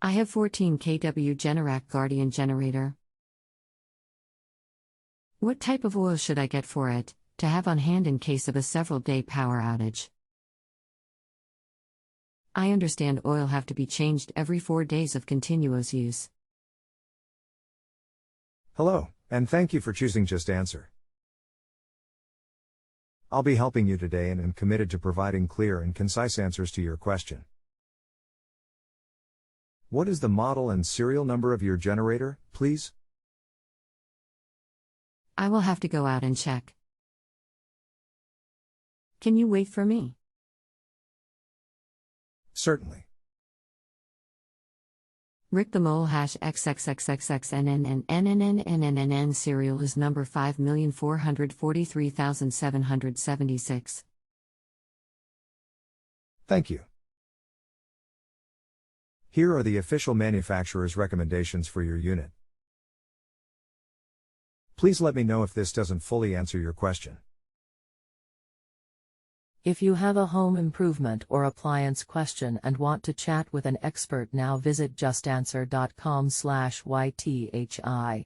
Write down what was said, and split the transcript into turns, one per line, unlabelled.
I have 14 kW generac Guardian generator. What type of oil should I get for it, to have on hand in case of a several-day power outage? I understand oil have to be changed every 4 days of continuous use.
Hello, and thank you for choosing JustAnswer. I'll be helping you today and am committed to providing clear and concise answers to your question. What is the model and serial number of your generator, please?
I will have to go out and check. Can you wait for me?
Certainly.
Rick, the moel hash XXXXX NNN-NNN-NNN serial is number 5,443,776.
Thank you. Here are the official manufacturer's recommendations for your unit. Please let me know if this doesn't fully answer your question.
If you have a home improvement or appliance question and want to chat with an expert now, visit justanswer.com/YTHI.